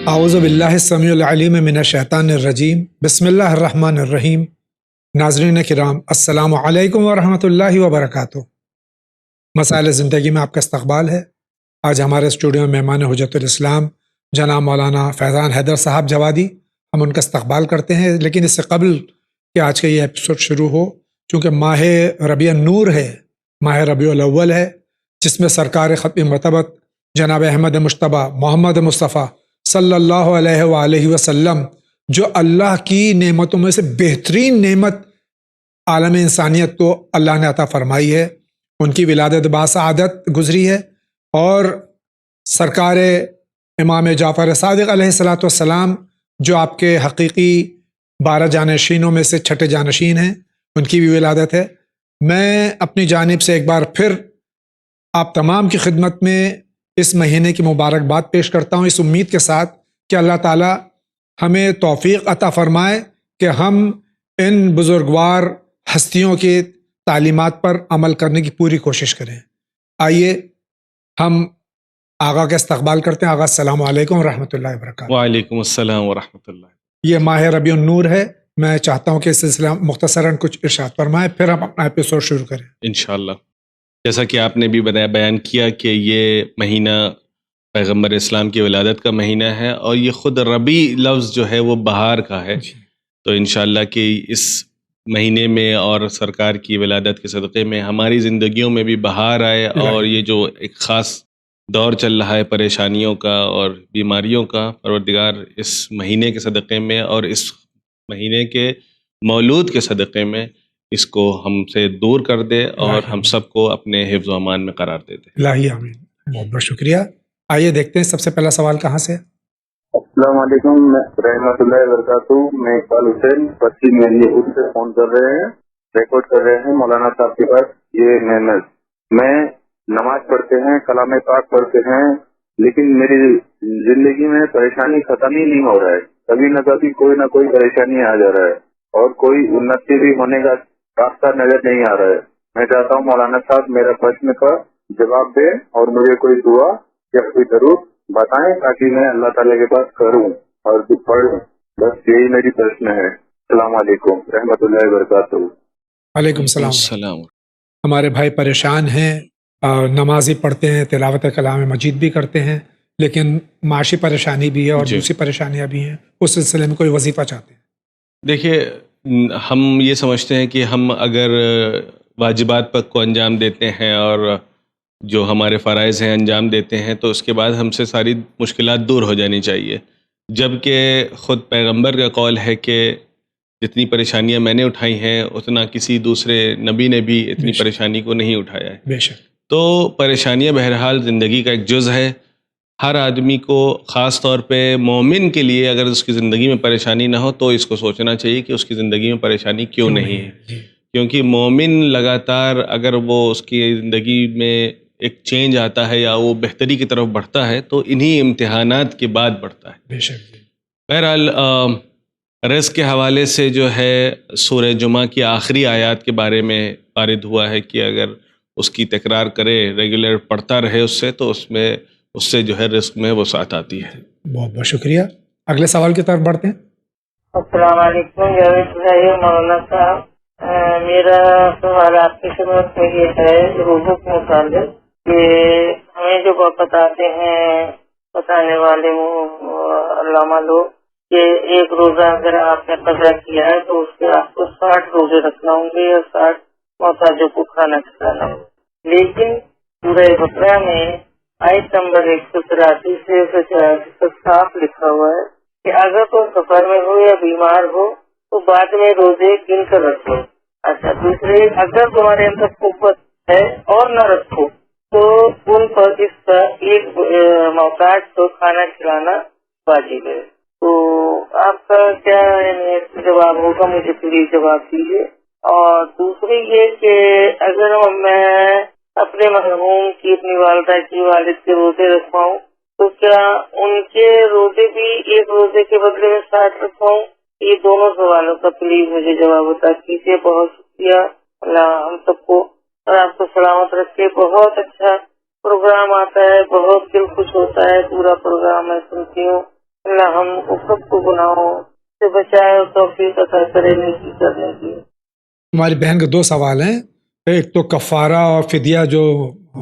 اعوذ باللہ السمیع العلیم من الشیطان الرجیم بسم اللہ الرحمن الرحیم۔ ناظرین کرام، السلام علیکم ورحمۃ اللہ وبرکاتہ۔ مسائل زندگی میں آپ کا استقبال ہے۔ آج ہمارے اسٹوڈیو میں مہمان حجت الاسلام جناب مولانا فیضان حیدر صاحب جوادی، ہم ان کا استقبال کرتے ہیں۔ لیکن اس سے قبل کہ آج کا یہ ایپیسوڈ شروع ہو، چونکہ ماہ ربیع النور ہے، ماہ ربیع الاول ہے، جس میں سرکار ختم مرتبت جناب احمد مجتبیٰ محمد مصطفیٰ صلی اللہ علیہ وآلہ وسلم، جو اللہ کی نعمتوں میں سے بہترین نعمت عالم انسانیت کو اللہ نے عطا فرمائی ہے، ان کی ولادت باسعادت گزری ہے، اور سرکار امام جعفر صادق علیہ السلام جو آپ کے حقیقی 12 جانشینوں میں سے چھٹے جانشین ہیں، ان کی بھی ولادت ہے۔ میں اپنی جانب سے ایک بار پھر آپ تمام کی خدمت میں اس مہینے کی مبارکباد پیش کرتا ہوں، اس امید کے ساتھ کہ اللہ تعالی ہمیں توفیق عطا فرمائے کہ ہم ان بزرگوار ہستیوں کی تعلیمات پر عمل کرنے کی پوری کوشش کریں۔ آئیے ہم آقا کا استقبال کرتے ہیں۔ آقا السلام علیکم ورحمۃ اللہ وبرکاتہ۔ وعلیکم السلام ورحمۃ اللہ۔ یہ ماہ ربیع النور ہے، میں چاہتا ہوں کہ اس سلسلہ مختصراً کچھ ارشاد فرمائیں، پھر ہم اپنا ایپیسوڈ شروع کریں انشاءاللہ۔ جیسا کہ آپ نے بھی بیان کیا کہ یہ مہینہ پیغمبر اسلام کی ولادت کا مہینہ ہے، اور یہ خود ربیع لفظ جو ہے وہ بہار کا ہے، تو انشاءاللہ کہ اس مہینے میں اور سرکار کی ولادت کے صدقے میں ہماری زندگیوں میں بھی بہار آئے، اور یہ جو ایک خاص دور چل رہا ہے پریشانیوں کا اور بیماریوں کا، پروردگار اس مہینے کے صدقے میں اور اس مہینے کے مولود کے صدقے میں اس کو ہم سے دور کر دے اور ہم سب کو اپنے حفظ و امان میں قرار دے دے۔ الہی آمین۔ بہت بہت شکریہ۔ آئیے دیکھتے ہیں سب سے پہلا سوال کہاں سے۔ السلام علیکم رحمۃ اللہ وبرکاتہ۔ میں اقبال حسین پشچم میدنی سے فون کر رہے ہیں، ریکارڈ کر رہے ہیں مولانا صاحب کے پاس یہ محنت۔ میں نماز پڑھتے ہیں، کلام پاک پڑھتے ہیں، لیکن میری زندگی میں پریشانی ختم ہی نہیں ہو رہا ہے۔ کبھی نہ کبھی کوئی نہ کوئی پریشانی آ جا رہا ہے، اور کوئی انتی بھی ہونے کا راستہ نظر نہیں آ رہا ہے۔ میں چاہتا ہوں مولانا صاحب میرا پرشن کا جواب دیں اور مجھے کوئی دعا یا کوئی ضرور بتائیں تاکہ میں اللہ تعالیٰ کے پاس کروں اور پڑھوں۔ بس یہی میری پرشن ہے۔ السلام علیکم رحمۃ اللہ وبرکاتہ۔ وعلیکم السلام۔ ہمارے بھائی پریشان ہیں، نمازی پڑھتے ہیں، تلاوت کلام مجید بھی کرتے ہیں، لیکن معاشی پریشانی بھی ہے اور دوسری پریشانیاں بھی ہیں، اس سلسلے میں کوئی وظیفہ چاہتے ہیں۔ دیکھیے، ہم یہ سمجھتے ہیں کہ ہم اگر واجبات پر کو انجام دیتے ہیں اور جو ہمارے فرائض ہیں انجام دیتے ہیں، تو اس کے بعد ہم سے ساری مشکلات دور ہو جانی چاہیے، جبکہ خود پیغمبر کا قول ہے کہ جتنی پریشانیاں میں نے اٹھائی ہیں اتنا کسی دوسرے نبی نے بھی اتنی پریشانی کو نہیں اٹھایا ہے۔ بے شک۔ تو پریشانیاں بہرحال زندگی کا ایک جز ہے۔ ہر آدمی کو، خاص طور پہ مومن کے لیے، اگر اس کی زندگی میں پریشانی نہ ہو تو اس کو سوچنا چاہیے کہ اس کی زندگی میں پریشانی کیوں نہیں ہے، کیونکہ مومن لگاتار اگر وہ اس کی زندگی میں ایک چینج آتا ہے یا وہ بہتری کی طرف بڑھتا ہے تو انہی امتحانات کے بعد بڑھتا ہے۔ بے شک۔ بہرحال رزق کے حوالے سے جو ہے سورہ جمعہ کی آخری آیات کے بارے میں وارد ہوا ہے کہ اگر اس کی تکرار کرے، ریگولر پڑھتا رہے اس سے، تو اس سے جو ہے رزق میں وسعت آتی ہے۔ بہت بہت شکریہ۔ اگلے سوال کی طرف بڑھتے ہیں۔ السلام علیکم مولانا صاحب، میرا سوال آپ کی خدمت میں یہ ہے روزوں کے متعلق کہ ہمیں جو بتاتے ہیں بتانے والے وہ علامہ لوگ کہ ایک روزہ اگر آپ نے قضا کیا ہے تو اس کے آپ کو 60 روزے رکھنا ہوں گے یا 60 محتاجوں کو کھانا کھلانا ہوگا، لیکن سورہ بقرہ میں آیت نمبر 183 سے 184 تک صاف لکھا ہوا ہے کہ اگر تم سفر میں ہو یا بیمار ہو تو بعد میں روزے گن کر رکھو۔ اچھا، دوسرے اگر تمہارے اندر قوت ہے اور نہ رکھو تو ان پر اس کا ایک محتاج کو کھانا کھلانا واجب ہے۔ تو آپ کا کیا جواب ہوگا؟ مجھے پلیز جواب دیجیے۔ اور دوسری یہ کہ اگر میں اپنے مرحوم کی، اپنی والدہ کی، والد کے روزے رکھواؤں تو کیا ان کے روزے بھی ایک روزے کے بدلے میں 60 رکھواؤں؟ یہ دونوں سوالوں کا پلیز مجھے جواب بتا دیجیے۔ بہت شکریہ۔ اللہ ہم سب کو اور آپ کو سلامت رکھے۔ بہت اچھا پروگرام آتا ہے، بہت دل خوش ہوتا ہے، پورا پروگرام میں سنتی ہوں، اللہ ہم سب کو گناہوں سے بچائے اور توفیق عطا کرے نیکی کرنے کی۔ ہماری بہن کے دو سوال ہیں، ایک تو کفارہ اور فدیہ جو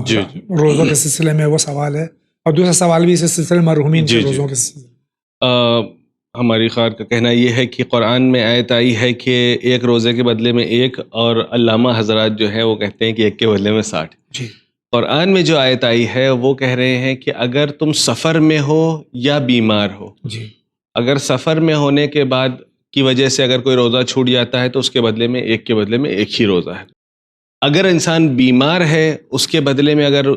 جی روزوں کے سلسلے میں وہ سوال ہے، اور دوسرا سوال بھی اس سلسلے میں مرحومین کے جی روزوں کے سلسلے میں۔ ہماری خار کا کہنا یہ ہے کہ قرآن میں آیت آئی ہے کہ ایک روزے کے بدلے میں ایک، اور علامہ حضرات جو ہیں وہ کہتے ہیں کہ ایک کے بدلے میں 60۔ جی قرآن میں جو آیت آئی ہے وہ کہہ رہے ہیں کہ اگر تم سفر میں ہو یا بیمار ہو، جی اگر سفر میں ہونے کے بعد کی وجہ سے اگر کوئی روزہ چھوٹ جاتا ہے تو اس کے بدلے میں ایک کے بدلے میں ایک ہی روزہ ہے۔ اگر انسان بیمار ہے اس کے بدلے میں اگر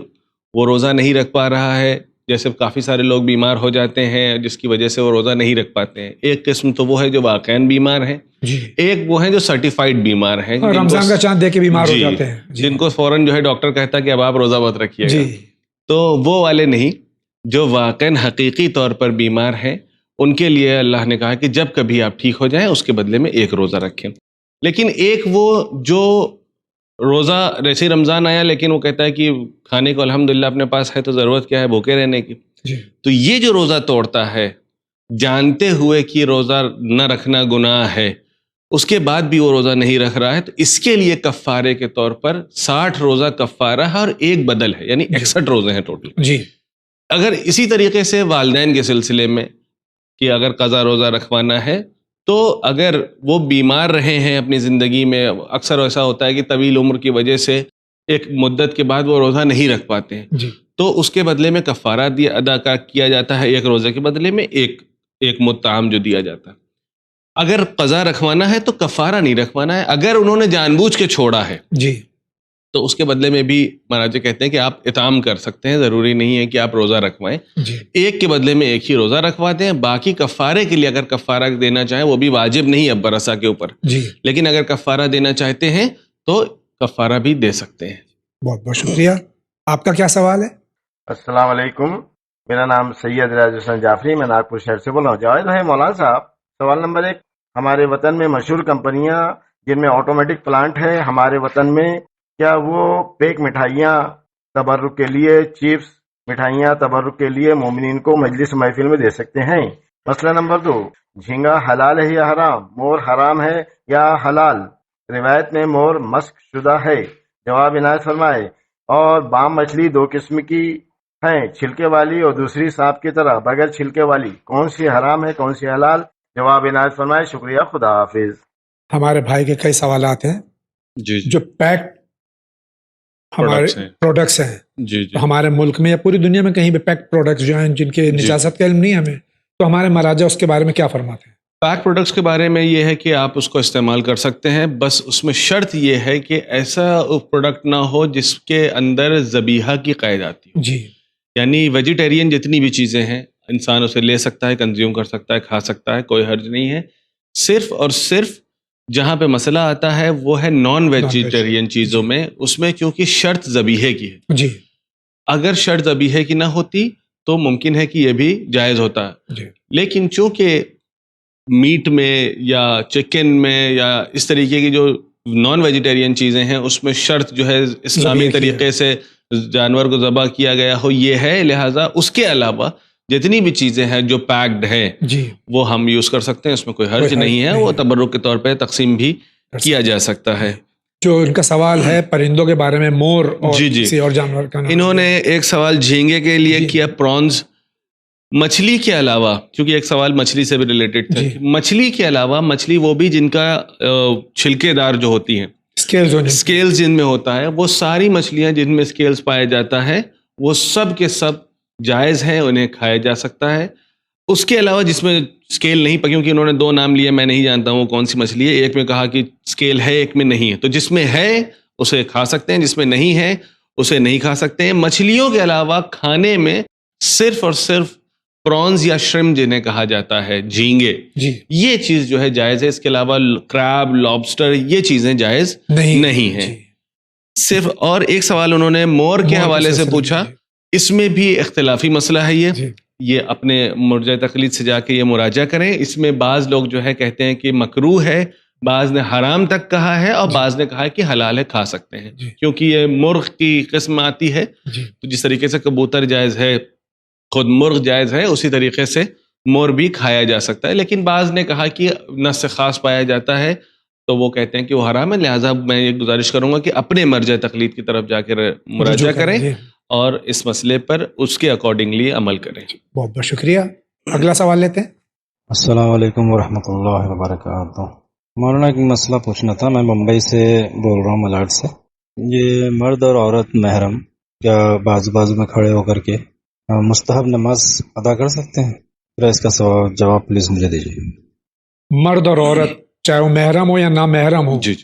وہ روزہ نہیں رکھ پا رہا ہے، جیسے کافی سارے لوگ بیمار ہو جاتے ہیں جس کی وجہ سے وہ روزہ نہیں رکھ پاتے ہیں، ایک قسم تو وہ ہے جو واقعاً بیمار ہیں، جی، ایک وہ ہیں جو سرٹیفائڈ بیمار ہیں، اور رمضان کا چاند دیکھ کے بیمار ہو جی، جاتے ہیں، جن کو فوراً جو ہے ڈاکٹر کہتا ہے کہ اب آپ روزہ مت رکھیے گا، جی تو وہ والے نہیں، جو واقعاً حقیقی طور پر بیمار ہیں ان کے لیے اللہ نے کہا کہ جب کبھی آپ ٹھیک ہو جائیں اس کے بدلے میں ایک روزہ رکھیں۔ لیکن ایک وہ جو روزہ جیسے رمضان آیا لیکن وہ کہتا ہے کہ کھانے کو الحمدللہ اپنے پاس ہے تو ضرورت کیا ہے بھوکے رہنے کی، جی تو یہ جو روزہ توڑتا ہے جانتے ہوئے کہ روزہ نہ رکھنا گناہ ہے، اس کے بعد بھی وہ روزہ نہیں رکھ رہا ہے، تو اس کے لیے کفارے کے طور پر 60 روزہ کفارہ ہے اور ایک بدل ہے، یعنی 61 روزے ہیں ٹوٹل۔ جی اگر اسی طریقے سے والدین کے سلسلے میں کہ اگر قضا روزہ رکھوانا ہے تو اگر وہ بیمار رہے ہیں اپنی زندگی میں، اکثر ایسا ہوتا ہے کہ طویل عمر کی وجہ سے ایک مدت کے بعد وہ روزہ نہیں رکھ پاتے ہیں، جی تو اس کے بدلے میں کفارہ ادا کیا جاتا ہے، ایک روزے کے بدلے میں ایک مطعم جو دیا جاتا ہے۔ اگر قضا رکھوانا ہے تو کفارہ نہیں رکھوانا ہے، اگر انہوں نے جان بوجھ کے چھوڑا ہے جی تو اس کے بدلے میں بھی مہاراج کہتے ہیں کہ آپ اطعام کر سکتے ہیں، ضروری نہیں ہے کہ آپ روزہ رکھوائیں، جی ایک کے بدلے میں ایک ہی روزہ رکھواتے ہیں۔ باقی کفارے کے لیے اگر کفارہ دینا چاہیں وہ بھی واجب نہیں ہے برسا کے اوپر، جی لیکن اگر کفارہ دینا چاہتے ہیں تو کفارہ بھی دے سکتے ہیں۔ بہت بہت شکریہ۔ آپ کا کیا سوال ہے؟ السلام علیکم، میرا نام سید راج حسین جعفری، میں ناگپور شہر سے بول رہا ہوں۔ جاوید بھائی، مولانا صاحب، سوال نمبر 1، ہمارے وطن میں مشہور کمپنیاں جن میں آٹومیٹک پلانٹ ہے، ہمارے وطن میں کیا وہ پیک مٹھائیاں تبرک کے لیے، چپس مٹھائیاں تبرک کے لیے مومنین کو مجلس محفل میں دے سکتے ہیں؟ مسئلہ نمبر 2، جھینگا حلال ہے یا حرام؟ مور حرام ہے یا حلال؟ روایت میں مور مسک شدہ ہے، جواب عنایت فرمائے۔ اور بام مچھلی 2 قسم کی ہیں، چھلکے والی اور دوسری سانپ کی طرح بغیر چھلکے والی، کون سی حرام ہے کون سی حلال؟ جواب عنایت فرمائے۔ شکریہ، خدا حافظ۔ ہمارے بھائی کے کئی سوالات ہیں جی جو پیک ہمارے پروڈکٹس ہیں، جی تو ہمارے ملک میں یا پوری دنیا میں کہیں بھی پیک پروڈکٹس جو ہیں جن کے نجاست کا علم نہیں ہے ہمیں، تو ہمارے مراجع اس کے بارے میں کیا فرماتے ہیں؟ پیک پروڈکٹس کے بارے میں یہ ہے کہ آپ اس کو استعمال کر سکتے ہیں، بس اس میں شرط یہ ہے کہ ایسا پروڈکٹ نہ ہو جس کے اندر ذبیحہ کی قید آتی ہو، جی یعنی ویجیٹیرین جتنی بھی چیزیں ہیں انسان اسے لے سکتا ہے، کنزیوم کر سکتا ہے، کھا سکتا ہے، کوئی حرج نہیں ہے۔ صرف اور صرف جہاں پہ مسئلہ آتا ہے وہ ہے نان ویجیٹیرین چیزوں میں، اس میں کیونکہ شرط ذبیحے کی ہے، جی اگر شرط ذبیحے کی نہ ہوتی تو ممکن ہے کہ یہ بھی جائز ہوتا، جی لیکن چونکہ میٹ میں یا چکن میں یا اس طریقے کی جو نان ویجیٹیرین چیزیں ہیں اس میں شرط جو ہے اسلامی ذبیحے کی طریقے سے جانور کو ذبح کیا گیا ہو یہ ہے، لہٰذا اس کے علاوہ جتنی بھی چیزیں ہیں جو پیکڈ ہیں جی وہ ہم یوز کر سکتے ہیں، اس میں کوئی حرج نہیں ہے، وہ تبرک کے طور پہ تقسیم بھی کیا جا سکتا ہے۔ جو ان کا سوال ہے پرندوں کے بارے میں، مور اور جی کسی اور جانور کا نام، انہوں نے ایک سوال جھینگے کے لیے کیا، پرانز، مچھلی کے علاوہ، کیونکہ ایک سوال مچھلی سے بھی ریلیٹڈ تھا، مچھلی کے علاوہ مچھلی وہ بھی جن کا چھلکے دار جو ہوتی ہیں، اسکیلز جن میں ہوتا ہے، وہ ساری مچھلیاں جن میں اسکیلز پایا جاتا ہے وہ سب کے سب جائز ہیں، انہیں کھایا جا سکتا ہے۔ اس کے علاوہ جس میں اسکیل نہیں، کیونکہ انہوں نے 2 نام لیے، میں نہیں جانتا ہوں وہ کون سی مچھلی ہے، ایک میں کہا کہ اسکیل ہے، ایک میں نہیں ہے، تو جس میں ہے اسے کھا سکتے ہیں، جس میں نہیں ہے اسے نہیں کھا سکتے ہیں۔ مچھلیوں کے علاوہ کھانے میں صرف اور صرف پرانز یا شرم جنہیں کہا جاتا ہے، جھینگے، یہ چیز جو ہے جائز ہے، اس کے علاوہ کریب، لابسٹر، یہ چیزیں جائز نہیں ہیں صرف۔ اور ایک سوال انہوں نے مور کے حوالے سے پوچھا، اس میں بھی اختلافی مسئلہ ہے، یہ اپنے مرجع تقلید سے جا کے یہ مراجعہ کریں، اس میں بعض لوگ جو ہے کہتے ہیں کہ مکروہ ہے، بعض نے حرام تک کہا ہے، اور بعض نے کہا ہے کہ حلال ہے، کھا سکتے ہیں، کیونکہ یہ مرغ کی قسم آتی ہے، تو جس طریقے سے کبوتر جائز ہے، خود مرغ جائز ہے، اسی طریقے سے مور بھی کھایا جا سکتا ہے، لیکن بعض نے کہا کہ نص خاص پایا جاتا ہے تو وہ کہتے ہیں کہ وہ حرام ہے. لہٰذا میں یہ گزارش کروں گا کہ اپنے مرجع تقلید کی طرف جا کر مراجعہ کریں اور اس مسئلے پر اس کے اکارڈنگلی عمل کریں. بہت بہت شکریہ. اگلا سوال لیتے ہیں. السلام علیکم ورحمۃ اللہ وبرکاتہ. مولانا ایک مسئلہ پوچھنا تھا. میں ممبئی سے بول رہا ہوں، ملاڈ سے. یہ مرد اور عورت محرم کیا بازو میں کھڑے ہو کر کے مستحب نماز ادا کر سکتے ہیں؟ پھر اس کا جواب پلیز مجھے دیجیے. مرد اور عورت چاہے وہ محرم ہو یا نہ محرم ہو، جی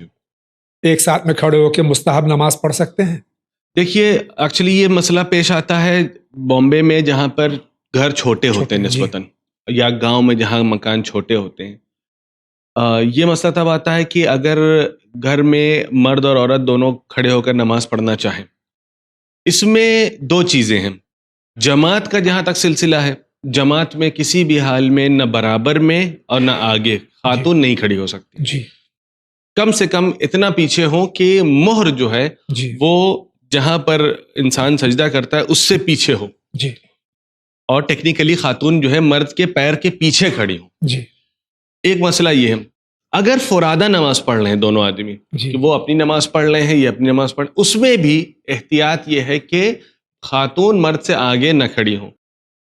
ایک ساتھ میں کھڑے ہو کے مستحب نماز پڑھ سکتے ہیں؟ دیکھیے ایکچولی یہ مسئلہ پیش آتا ہے بامبے میں جہاں پر گھر چھوٹے ہوتے ہیں نسبتاً، یا گاؤں میں جہاں مکان چھوٹے ہوتے ہیں. یہ مسئلہ تب آتا ہے کہ اگر گھر میں مرد اور عورت دونوں کھڑے ہو کر نماز پڑھنا چاہیں. اس میں دو چیزیں ہیں. جماعت کا جہاں تک سلسلہ ہے، جماعت میں کسی بھی حال میں نہ برابر میں اور نہ آگے خاتون نہیں کھڑی ہو سکتی. جی. کم سے کم اتنا پیچھے ہوں کہ مہر جو ہے جی. وہ جہاں پر انسان سجدہ کرتا ہے اس سے پیچھے ہو. جی. اور ٹیکنیکلی خاتون جو ہے مرد کے پیر کے پیچھے کھڑی ہو. جی. ایک مسئلہ یہ ہے اگر فرادہ نماز پڑھ رہے ہیں دونوں آدمی، کہ وہ اپنی نماز پڑھ رہے ہیں یہ اپنی نماز پڑھ، اس میں بھی احتیاط یہ ہے کہ خاتون مرد سے آگے نہ کھڑی ہوں.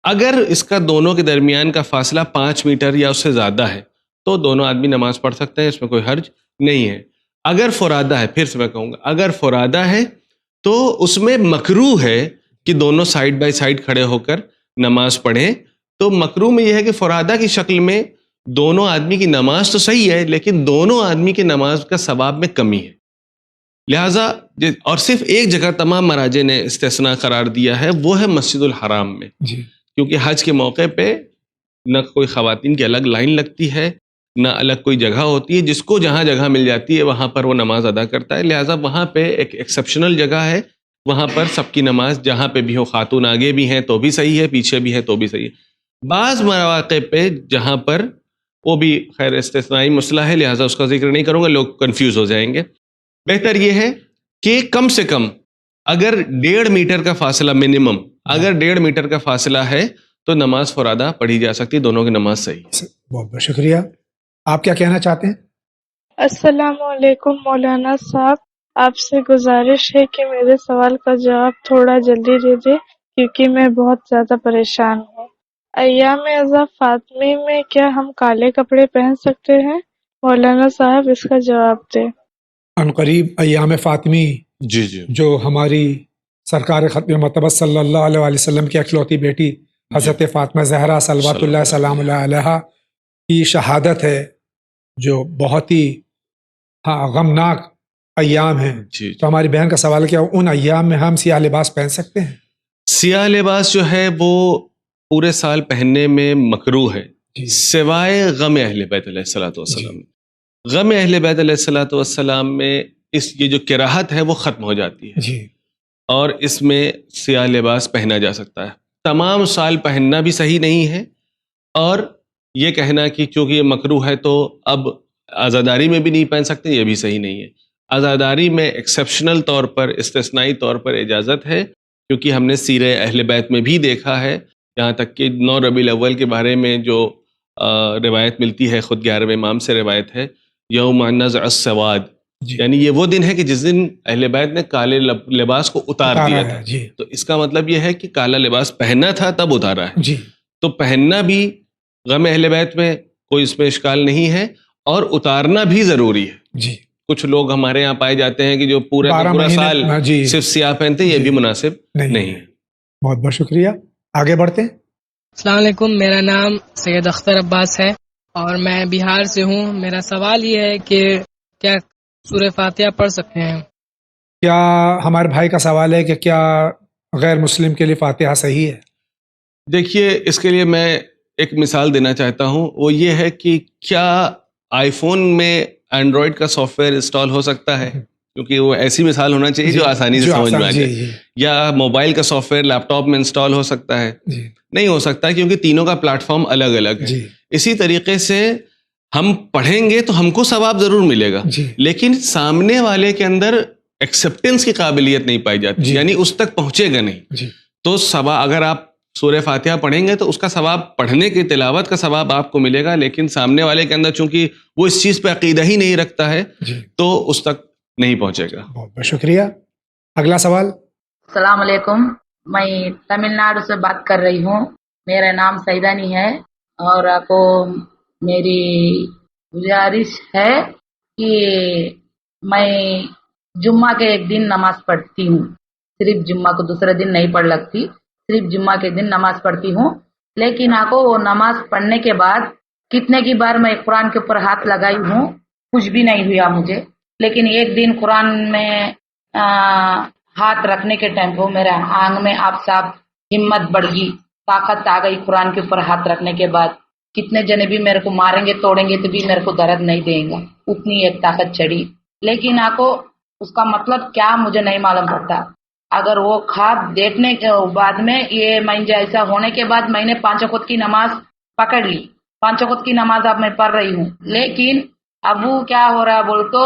اگر اس کا دونوں کے درمیان کا فاصلہ 5 میٹر یا اس سے زیادہ ہے تو دونوں آدمی نماز پڑھ سکتے ہیں، اس میں کوئی حرج نہیں ہے. اگر فرادہ ہے، پھر سے میں کہوں گا اگر فرادہ ہے تو اس میں مکروہ ہے کہ دونوں سائیڈ بائی سائیڈ کھڑے ہو کر نماز پڑھیں. تو مکروہ میں یہ ہے کہ فرادہ کی شکل میں دونوں آدمی کی نماز تو صحیح ہے لیکن دونوں آدمی کی نماز کا ثواب میں کمی ہے. لہٰذا اور صرف ایک جگہ تمام مراجع نے استثناء قرار دیا ہے، وہ ہے مسجد الحرام میں. کیونکہ حج کے موقع پہ نہ کوئی خواتین کی الگ لائن لگتی ہے نہ الگ کوئی جگہ ہوتی ہے، جس کو جہاں جگہ مل جاتی ہے وہاں پر وہ نماز ادا کرتا ہے. لہٰذا وہاں پہ ایک ایکسیپشنل جگہ ہے، وہاں پر سب کی نماز جہاں پہ بھی ہو، خاتون آگے بھی ہیں تو بھی صحیح ہے، پیچھے بھی ہے تو بھی صحیح ہے. بعض مواقع پہ جہاں پر وہ بھی خیر استثنائی مسئلہ ہے، لہٰذا اس کا ذکر نہیں کروں گا، لوگ کنفیوز ہو جائیں گے. بہتر یہ ہے کہ کم سے کم اگر 1.5 میٹر کا فاصلہ منیمم، اگر 1.5 میٹر کا فاصلہ ہے تو نماز فرادہ پڑھی جا سکتی، دونوں کی نماز صحیح. بہت بہت شکریہ. آپ کیا کہنا چاہتے ہیں؟ السلام علیکم مولانا صاحب، آپ سے گزارش ہے کہ میرے سوال کا جواب تھوڑا جلدی دے دیں کیونکہ میں بہت زیادہ پریشان ہوں. ایام اذا فاطمی میں کیا ہم کالے کپڑے پہن سکتے ہیں؟ مولانا صاحب اس کا جواب دیں. عنقریب ایام فاطمی جی جو ہماری سرکار ختم مرتبہ صلی اللہ علیہ وسلم کی اکلوتی بیٹی حضرت فاطمہ زہرا صلوات اللہ سلام اللہ علیہا کی شہادت ہے، جو بہت ہی غمناک ایام ہیں. تو ہماری بہن کا سوال کیا ان ایام میں ہم سیاہ لباس پہن سکتے ہیں؟ سیاہ لباس جو ہے وہ پورے سال پہننے میں مکروہ ہے، سوائے غم اہل بیت علیہ الصلوۃ والسلام. غم اہل بیت علیہ الصلوۃ والسلام میں یہ جو کراہت ہے وہ ختم ہو جاتی ہے اور اس میں سیاہ لباس پہنا جا سکتا ہے. تمام سال پہننا بھی صحیح نہیں ہے، اور یہ کہنا کہ چونکہ یہ مکروہ ہے تو اب عزاداری میں بھی نہیں پہن سکتے، یہ بھی صحیح نہیں ہے. عزاداری میں ایکسیپشنل طور پر، استثنائی طور پر اجازت ہے، کیونکہ ہم نے سیرہ اہل بیت میں بھی دیکھا ہے، یہاں تک کہ 9 ربیع الاول کے بارے میں جو روایت ملتی ہے، خود 11ویں امام سے روایت ہے، یوم نزع السواد، یعنی یہ وہ دن ہے کہ جس دن اہل بیت نے کالے لباس کو اتار دیا تھا. تو اس کا مطلب یہ ہے کہ کالا لباس پہننا تھا تب اتارا ہے. تو پہننا بھی غم اہل بیت میں کوئی اس میں اشکال نہیں ہے، اور اتارنا بھی ضروری ہے. کچھ لوگ ہمارے یہاں پائے جاتے ہیں کہ جو پورا سال صرف سیاہ پہنتے ہیں، یہ بھی مناسب نہیں ہے. بہت بہت شکریہ. آگے بڑھتے ہیں. السلام علیکم، میرا نام سید اختر عباس ہے اور میں بہار سے ہوں. میرا سوال یہ ہے کہ کیا سورہ فاتحہ پڑھ سکتے ہیں؟ کیا ہمارے بھائی کا سوال ہے کہ کیا غیر مسلم کے لیے فاتحہ صحیح ہے؟ دیکھیے اس کے لیے میں ایک مثال دینا چاہتا ہوں، وہ یہ ہے کہ کیا آئی فون میں اینڈرائڈ کا سافٹ ویئر انسٹال ہو سکتا ہے؟ کیونکہ وہ ایسی مثال ہونا چاہیے جو آسانی سے سمجھ میں آ جائے. یا موبائل کا سافٹ ویئر لیپ ٹاپ میں انسٹال ہو سکتا ہے؟ نہیں ہو سکتا، کیونکہ تینوں کا پلیٹ فارم الگ الگ ہے. اسی طریقے سے ہم پڑھیں گے تو ہم کو ثواب ضرور ملے گا، لیکن سامنے والے کے اندر ایکسیپٹنس کی قابلیت نہیں پائی جاتی، یعنی اس تک پہنچے گا نہیں. تو اگر آپ سورہ فاتحہ پڑھیں گے تو اس کا ثواب پڑھنے کی تلاوت کا ثواب آپ کو ملے گا، لیکن سامنے والے کے اندر چونکہ وہ اس چیز پہ عقیدہ ہی نہیں رکھتا ہے تو اس تک نہیں پہنچے گا. بہت بہت شکریہ. اگلا سوال. السلام علیکم، میں تمل ناڈو سے بات کر رہی ہوں. میرا نام سیدانی ہے اور آپ کو میری گزارش ہے کہ میں جمعہ کے ایک دن نماز پڑھتی ہوں، صرف جمعہ کو، دوسرے دن نہیں پڑھ لگتی، صرف جمعہ کے دن نماز پڑھتی ہوں. لیکن آپ کو وہ نماز پڑھنے کے بعد کتنے کی بار میں قرآن کے اوپر ہاتھ لگائی ہوں، کچھ بھی نہیں ہوا مجھے. لیکن ایک دن قرآن میں ہاتھ رکھنے کے ٹائم کو میرا آنگ میں آپ صاحب ہمت بڑھ گئی، طاقت آ گئی. قرآن کے اوپر ہاتھ رکھنے کے بعد کتنے جنے بھی میرے کو ماریں گے توڑیں گے تو بھی میرے کو درد نہیں دیں گا، اتنی ایک طاقت چڑھی. لیکن آپ کو اس کا مطلب کیا مجھے نہیں معلوم پڑتا. اگر وہ خواب دیکھنے کے بعد میں یہ میں ایسا ہونے کے بعد میں نے 5 وقت کی نماز پکڑ لی، 5 وقت کی نماز اب میں پڑھ رہی ہوں. لیکن اب وہ کیا ہو رہا ہے بول تو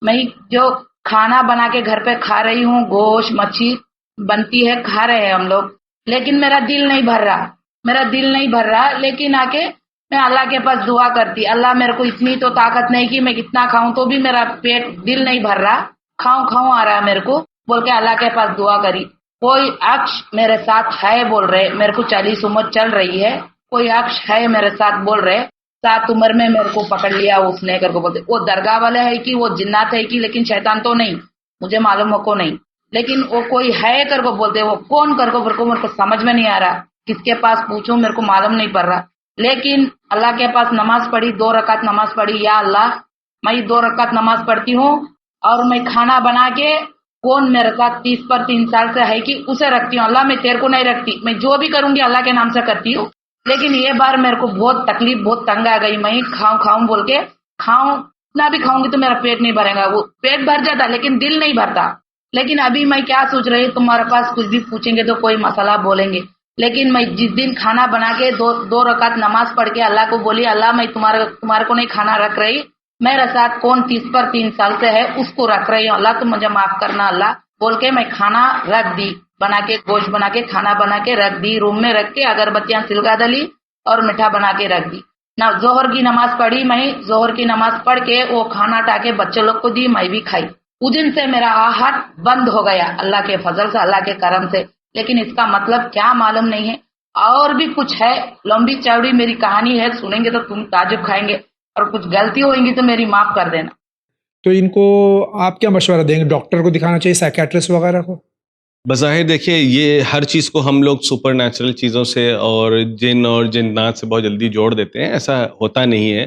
میں جو کھانا بنا کے گھر پہ کھا رہی ہوں، گوشت مچھلی بنتی ہے کھا رہے ہیں ہم لوگ، لیکن میرا دل نہیں بھر رہا، میرا دل نہیں بھر رہا. لیکن آ کے میں اللہ کے پاس دعا کرتی، اللہ میرے کو اتنی تو طاقت نہیں کہ میں کتنا کھاؤں تو بھی میرا پیٹ دل نہیں بھر رہا، کھاؤں آ رہا ہے میرے کو بول کے اللہ کے پاس دعا کری. کوئی عکس میرے ساتھ ہے بول رہے، میرے کو 40 عمر چل رہی ہے، کوئی عکس ہے میرے ساتھ بول رہے 7 عمر میں میرے کو پکڑ لیا اس نے کر کو بولتے وہ درگاہ والے ہے کہ وہ جنات ہے کہ، لیکن شیطان تو نہیں، مجھے معلوم ہو کو نہیں، لیکن وہ کوئی ہے کر کو بولتے، وہ کون کر کو میرے کو سمجھ میں نہیں آ رہا، کس کے پاس پوچھوں میرے کو معلوم نہیں پڑ رہا. لیکن اللہ کے پاس نماز پڑھی، 2 رکعت نماز پڑھی. یا اللہ میں 2 رکعت نماز پڑھتی ہوں اور میں کھانا بنا کے کون میرے ساتھ 30 پر 3 سال سے ہے کہ اسے رکھتی ہوں. اللہ میں تیرے کو نہیں رکھتی، میں جو بھی کروں گی اللہ کے نام سے کرتی ہوں. لیکن یہ بار میرے کو بہت تکلیف، بہت تنگ آ گئی. میں کھاؤں بول کے کھاؤں، اتنا بھی کھاؤں گی تو میرا پیٹ نہیں بھرے گا. وہ پیٹ بھر جاتا لیکن دل نہیں بھرتا. لیکن ابھی میں کیا سوچ رہی ہوں، تمہارے پاس کچھ بھی پوچھیں گے تو کوئی مسئلہ بولیں گے. لیکن میں جس دن کھانا بنا کے 2 رکعت نماز پڑھ کے اللہ کو بولی، اللہ میں تمہارے کو نہیں کھانا رکھ رہی، میرے ساتھ کون 30 پر 3 سال سے ہے اس کو رکھ رہی ہوں، اللہ تم مجھے معاف کرنا اللہ بول کے میں کھانا رکھ دی، بنا کے گوشت بنا کے کھانا بنا کے رکھ دی، روم میں رکھ کے اگربتیاں سلگا ڈلی اور میٹھا بنا کے رکھ دی. نہ ظہر کی نماز پڑھی، میں ظہر کی نماز پڑھ کے وہ کھانا اٹھا کے بچے لوگ کو دی، میں بھی کھائی. اس دن سے میرا آہٹ بند ہو گیا اللہ کے فضل سے، اللہ کے کرم سے. لیکن اس کا مطلب کیا معلوم نہیں ہے. اور بھی کچھ ہے، لمبی چوڑی میری کہانی ہے، سنیں گے تو تم تعجب کھائیں گے، اور کچھ غلطی ہوئیں گی تو میری معاف کر دینا. تو ان کو آپ کیا مشورہ دیں گے؟ ڈاکٹر کو دکھانا چاہیے، سائیکیٹرسٹ وغیرہ کو؟ بظاہر دیکھیے یہ ہر چیز کو ہم لوگ سپر نیچرل چیزوں سے اور جن اور جنات سے بہت جلدی جوڑ دیتے ہیں، ایسا ہوتا نہیں ہے.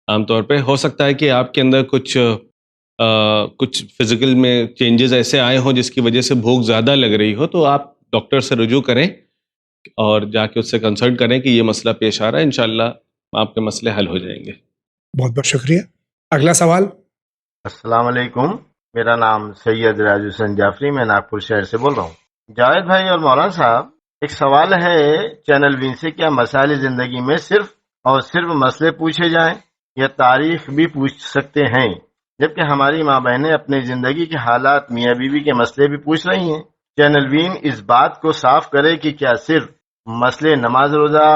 عام طور پہ ہو سکتا ہے کہ آپ کے اندر کچھ فزیکل میں چینجز ایسے آئے ہوں جس کی وجہ سے بھوک زیادہ لگ رہی ہو، تو آپ ڈاکٹر سے رجوع کریں اور جا کے اس سے کنسلٹ کریں کہ یہ مسئلہ پیش آ رہا ہے. انشاءاللہ آپ کے مسئلے حل ہو جائیں گے. بہت بہت شکریہ. اگلا سوال. السلام علیکم، میرا نام سید راج حسین جعفری، میں ناگپور شہر سے بول رہا ہوں. جاوید بھائی اور مولانا صاحب، ایک سوال ہے چینل وین سے، کیا مسائل زندگی میں صرف اور صرف مسئلے پوچھے جائیں یا تاریخ بھی پوچھ سکتے ہیں؟ جبکہ ہماری ماں بہنیں اپنی زندگی کے حالات، میاں بیوی کے مسئلے بھی پوچھ رہی ہیں. چینل وین اس بات کو صاف کرے کہ کیا صرف مسئلے نماز روزہ،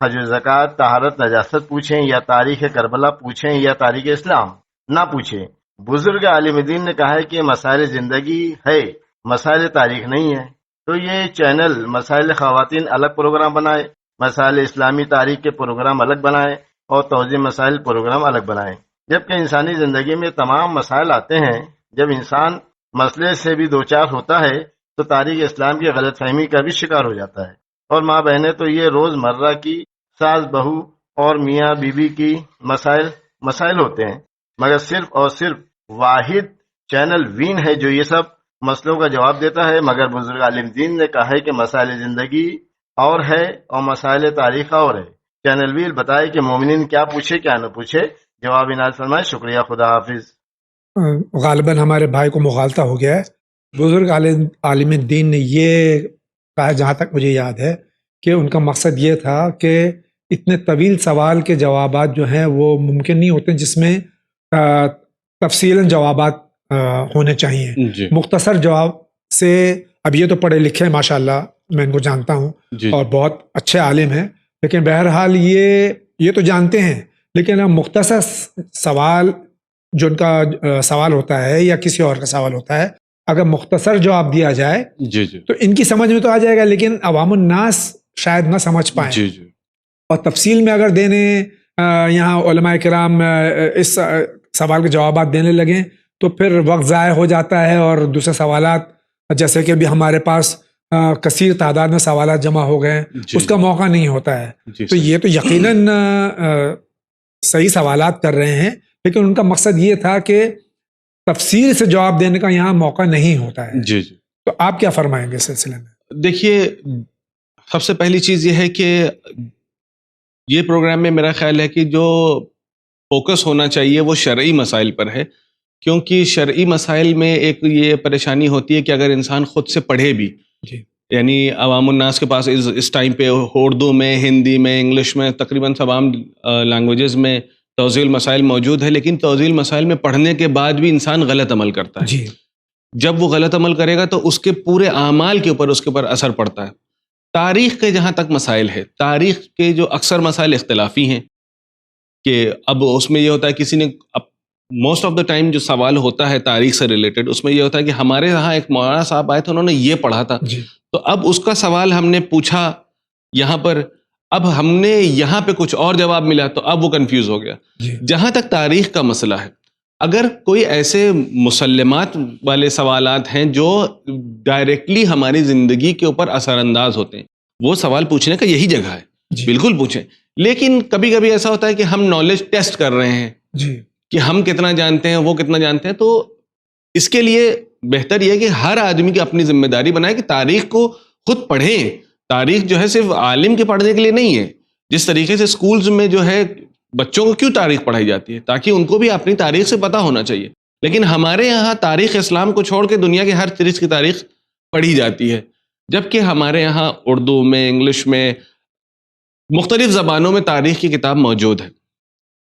حج و زکوٰۃ، طہارت نجاست پوچھیں یا تاریخ کربلا پوچھیں یا تاریخ اسلام نہ پوچھیں؟ بزرگ عالم دین نے کہا ہے کہ مسائل زندگی ہے، مسائل تاریخ نہیں ہے. تو یہ چینل مسائل خواتین الگ پروگرام بنائے، مسائل اسلامی تاریخ کے پروگرام الگ بنائے اور توضیح مسائل پروگرام الگ بنائے. جبکہ انسانی زندگی میں تمام مسائل آتے ہیں. جب انسان مسئلے سے بھی دوچار ہوتا ہے تو تاریخ اسلام کی غلط فہمی کا بھی شکار ہو جاتا ہے. اور ماں بہنیں تو یہ روز مرہ کی ساس بہو اور میاں بیوی کی مسائل ہوتے ہیں، مگر صرف اور صرف واحد چینل وین ہے جو یہ سب مسئلوں کا جواب دیتا ہے. مگر بزرگ عالم دین نے کہا ہے کہ مسائل زندگی اور ہے اور مسائل تاریخ اور ہے. چینل وین بتائے کہ مومنین کیا پوچھے کیا نہ پوچھے. جواب عنایت فرمائے. شکریہ، خدا حافظ. غالباً ہمارے بھائی کو مغالطہ ہو گیا ہے. بزرگ عالم دین نے یہ کہا، جہاں تک مجھے یاد ہے، کہ ان کا مقصد یہ تھا کہ اتنے طویل سوال کے جوابات جو ہیں وہ ممکن نہیں ہوتے جس میں تفصیلاً جوابات ہونے چاہیے. جی. مختصر جواب سے، اب یہ تو پڑھے لکھے ہیں ماشاءاللہ، میں ان کو جانتا ہوں جی اور بہت اچھے عالم ہیں، لیکن بہرحال یہ تو جانتے ہیں، لیکن اب مختصر سوال جو ان کا سوال ہوتا ہے یا کسی اور کا سوال ہوتا ہے، اگر مختصر جواب دیا جائے جی جی تو ان کی سمجھ میں تو آ جائے گا، لیکن عوام الناس شاید نہ سمجھ پائیں، جی جی اور تفصیل میں اگر دینے یہاں علماء کرام اس سوال کے جوابات دینے لگیں تو پھر وقت ضائع ہو جاتا ہے، اور دوسرے سوالات جیسے کہ ابھی ہمارے پاس کثیر تعداد میں سوالات جمع ہو گئے ہیں، جی اس کا موقع نہیں ہوتا ہے. جی تو یہ تو یقیناً صحیح سوالات کر رہے ہیں، لیکن ان کا مقصد یہ تھا کہ تفصیل سے جواب دینے کا یہاں موقع نہیں ہوتا ہے. جی جی تو آپ کیا فرمائیں گے اس سلسلے میں؟ دیکھیے، سب سے پہلی چیز یہ ہے کہ یہ پروگرام میں میرا خیال ہے کہ جو فوکس ہونا چاہیے وہ شرعی مسائل پر ہے، کیونکہ شرعی مسائل میں ایک یہ پریشانی ہوتی ہے کہ اگر انسان خود سے پڑھے بھی، جی یعنی عوام الناس کے پاس اس ٹائم پہ اردو میں، ہندی میں، انگلش میں، تقریباً تمام لینگویجز میں توضیح المسائل موجود ہے، لیکن توضیح المسائل میں پڑھنے کے بعد بھی انسان غلط عمل کرتا ہے. جی جب وہ غلط عمل کرے گا تو اس کے پورے اعمال کے اوپر اس کے اوپر اثر پڑتا ہے. تاریخ کے جہاں تک مسائل ہے، تاریخ کے جو اکثر مسائل اختلافی ہیں، کہ اب اس میں یہ ہوتا ہے کسی نے موسٹ آف دا ٹائم جو سوال ہوتا ہے تاریخ سے ریلیٹڈ، اس میں یہ ہوتا ہے کہ ہمارے یہاں ایک مولانا صاحب آئے تھے، انہوں نے یہ پڑھا تھا، جی تو اب اس کا سوال ہم نے پوچھا یہاں پر، اب ہم نے یہاں پہ کچھ اور جواب ملا تو اب وہ کنفیوز ہو گیا. جی جہاں تک تاریخ کا مسئلہ ہے، اگر کوئی ایسے مسلمات والے سوالات ہیں جو ڈائریکٹلی ہماری زندگی کے اوپر اثر انداز ہوتے ہیں، وہ سوال پوچھنے کا یہی جگہ ہے، جی بالکل پوچھیں. لیکن کبھی کبھی ایسا ہوتا ہے کہ ہم نالج ٹیسٹ کر رہے ہیں جی کہ ہم کتنا جانتے ہیں، وہ کتنا جانتے ہیں، تو اس کے لیے بہتر یہ ہے کہ ہر آدمی کی اپنی ذمہ داری بنائے کہ تاریخ کو خود پڑھیں. تاریخ جو ہے صرف عالم کے پڑھنے کے لیے نہیں ہے. جس طریقے سے سکولز میں جو ہے بچوں کو کیوں تاریخ پڑھائی جاتی ہے، تاکہ ان کو بھی اپنی تاریخ سے پتہ ہونا چاہیے. لیکن ہمارے یہاں تاریخ اسلام کو چھوڑ کے دنیا کے ہر چیز کی تاریخ پڑھی جاتی ہے، جبکہ ہمارے یہاں اردو میں، انگلش میں، مختلف زبانوں میں تاریخ کی کتاب موجود ہے.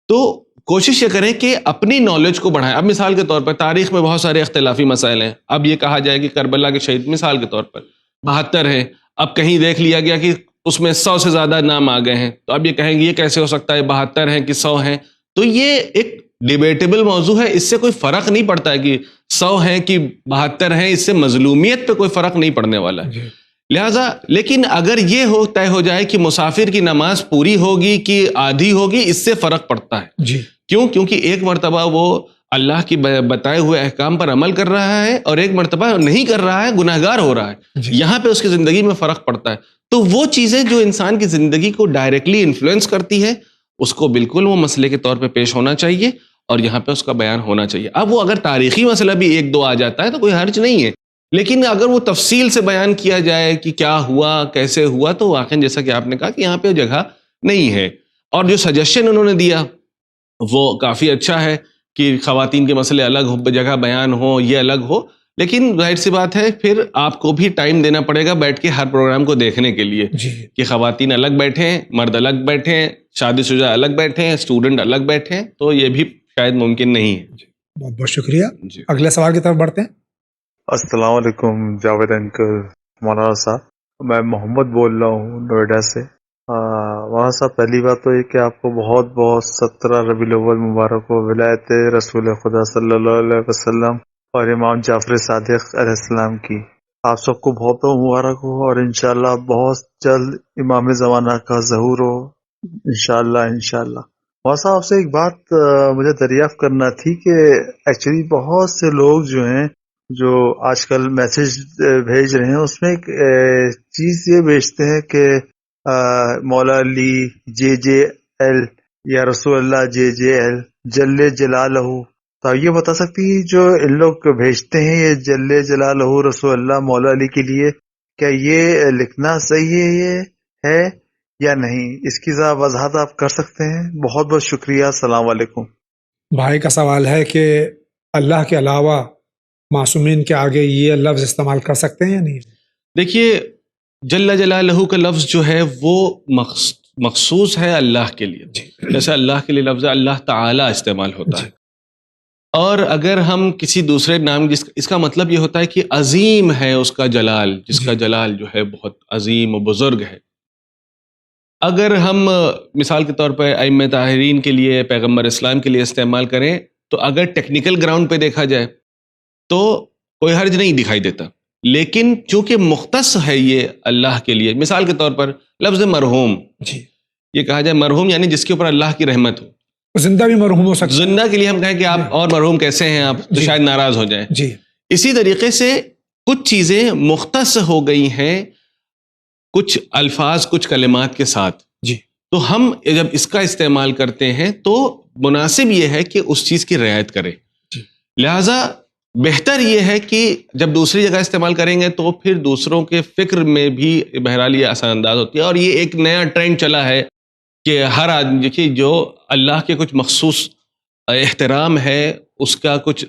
تو کوشش یہ کریں کہ اپنی نالج کو بڑھائیں. اب مثال کے طور پر تاریخ میں بہت سارے اختلافی مسائل ہیں. اب یہ کہا جائے کہ کربلا کے شہید مثال کے طور پر 72 ہیں، اب کہیں دیکھ لیا گیا کہ اس میں 100 سے زیادہ نام آ گئے ہیں، تو اب یہ کہیں گے یہ کیسے ہو سکتا ہے 72 ہیں کہ 100 ہیں. تو یہ ایک ڈیبیٹیبل موضوع ہے، اس سے کوئی فرق نہیں پڑتا ہے کہ 100 ہیں کہ 72 ہیں، اس سے مظلومیت پہ کوئی فرق نہیں پڑنے والا ہے. لہٰذا لیکن اگر یہ طے ہو جائے کہ مسافر کی نماز پوری ہوگی کہ آدھی ہوگی، اس سے فرق پڑتا ہے. جی کیوں؟ کیونکہ ایک مرتبہ وہ اللہ کی بتائے ہوئے احکام پر عمل کر رہا ہے اور ایک مرتبہ نہیں کر رہا ہے، گناہگار ہو رہا ہے. جی یہاں پہ اس کی زندگی میں فرق پڑتا ہے. تو وہ چیزیں جو انسان کی زندگی کو ڈائریکٹلی انفلوئنس کرتی ہے، اس کو بالکل وہ مسئلے کے طور پہ پیش ہونا چاہیے اور یہاں پہ اس کا بیان ہونا چاہیے. اب وہ اگر تاریخی مسئلہ بھی 1-2 آ جاتا ہے تو کوئی حرج نہیں ہے، لیکن اگر وہ تفصیل سے بیان کیا جائے کہ کیا ہوا، کیسے ہوا، تو واقعا جیسا کہ آپ نے کہا کہ یہاں پہ جگہ نہیں ہے. اور جو سجیشن انہوں نے دیا وہ کافی اچھا ہے کہ خواتین کے مسئلے الگ ہو، جگہ بیان ہو، یہ الگ ہو. لیکن ظاہر سی بات ہے پھر آپ کو بھی ٹائم دینا پڑے گا بیٹھ کے ہر پروگرام کو دیکھنے کے لیے، جی کہ خواتین الگ بیٹھیں، مرد الگ بیٹھیں، شادی شدہ الگ بیٹھیں، اسٹوڈنٹ الگ بیٹھیں، تو یہ بھی شاید ممکن نہیں ہے. بہت بہت شکریہ. جی اگلے سوال کی طرف بڑھتے ہیں. السلام علیکم جاوید انکل، مولانا صاحب. میں محمد بول رہا ہوں نوئیڈا سے. مولانا صاحب، پہلی بات تو یہ کہ آپ کو بہت بہت 17 ربیع الاول مبارک ہو، ولایت رسول خدا صلی اللہ علیہ وسلم اور امام جعفر صادق علیہ السلام کی. آپ سب کو بہت بہت مبارک ہو، اور انشاءاللہ بہت جلد امام زمانہ کا ظہور ہو انشاءاللہ. مولانا صاحب، آپ سے ایک بات مجھے دریافت کرنا تھی کہ ایکچولی بہت سے لوگ جو ہیں جو آج کل میسج بھیج رہے ہیں، اس میں ایک چیز یہ بھیجتے ہیں کہ مولا علی JJL یا رسول اللہ JJL جل جلالہ. تو یہ بتا سکتی ہے جو ان لوگ بھیجتے ہیں یہ جل جلالہ رسول اللہ مولا علی کے لیے، کیا یہ لکھنا صحیح ہے یا نہیں؟ اس کی ذرا وضاحت آپ کر سکتے ہیں؟ بہت بہت شکریہ. السلام علیکم. بھائی کا سوال ہے کہ اللہ کے علاوہ معصومین کے آگے یہ لفظ استعمال کر سکتے ہیں یا نہیں؟ دیکھیے، جل جلالہ کا لفظ جو ہے وہ مخصوص ہے اللہ کے لیے. جیسے اللہ کے لیے لفظ اللہ تعالی استعمال ہوتا ہے. اور اگر ہم کسی دوسرے نام اس کا مطلب یہ ہوتا ہے کہ عظیم ہے اس کا جلال، جس کا جلال جو ہے بہت عظیم و بزرگ ہے. اگر ہم مثال کے طور پہ ائمہ طاہرین کے لیے، پیغمبر اسلام کے لیے استعمال کریں تو اگر ٹیکنیکل گراؤنڈ پہ دیکھا جائے تو کوئی حرج نہیں دکھائی دیتا، لیکن چونکہ مختص ہے یہ اللہ کے لیے. مثال کے طور پر لفظ مرحوم، یہ کہا جائے مرحوم یعنی جس کے اوپر اللہ کی رحمت ہو. زندہ بھی مرحوم ہو سکتا ہے. زندہ کے لیے ہم کہیں کہ آپ اور مرحوم کیسے ہیں آپ، تو شاید ناراض ہو جائیں. اسی طریقے سے کچھ چیزیں مختص ہو گئی ہیں کچھ الفاظ، کچھ کلمات کے ساتھ. تو ہم جب اس کا استعمال کرتے ہیں تو مناسب یہ ہے کہ اس چیز کی رعایت کریں. لہٰذا بہتر یہ ہے کہ جب دوسری جگہ استعمال کریں گے تو پھر دوسروں کے فکر میں بھی بہرحال یہ اثر انداز ہوتی ہے. اور یہ ایک نیا ٹرینڈ چلا ہے کہ ہر آدمی کی جو اللہ کے کچھ مخصوص احترام ہے، اس کا کچھ